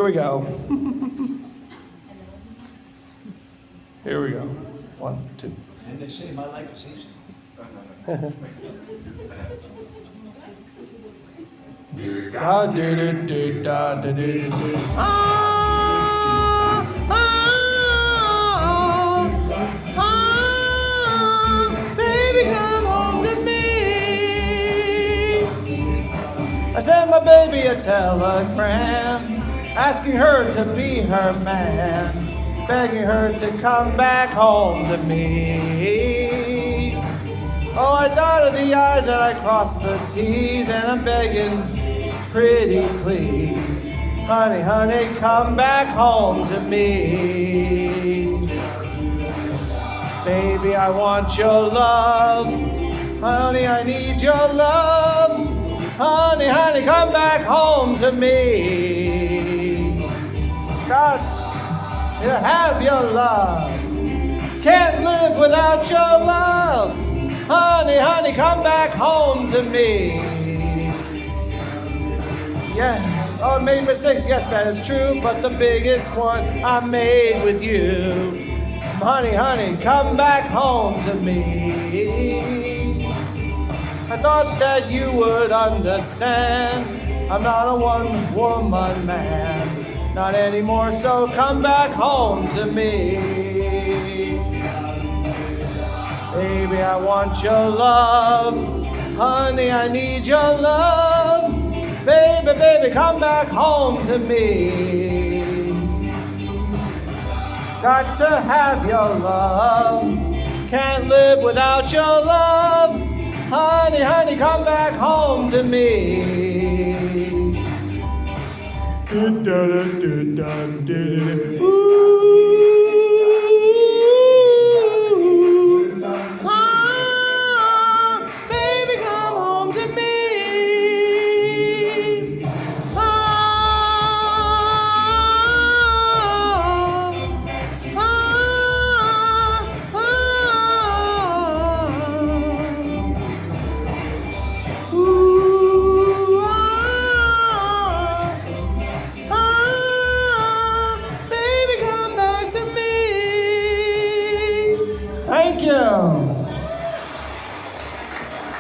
Here we go. Here we go. 1, 2. And they say my life is easy. Da do do do da da do do. Baby, come home to me. I sent my baby a telegram, asking her to be her man, begging her to come back home to me. Oh, I dotted the I's and I crossed the T's, and I'm begging, pretty please, honey, honey, come back home to me. Baby, I want your love, honey, I need your love, honey, honey, come back home to me. Got to have your love, can't live without your love, honey, honey, come back home to me. Yeah, oh, I made mistakes, yes, that is true, but the biggest one I made with you. Honey, honey, come back home to me. I thought that you would understand, I'm not a one-woman man, not anymore, so come back home to me. Baby, I want your love, honey, I need your love, baby, baby, come back home to me. Got to have your love, can't live without your love, honey, honey, come back home to me. Ooh.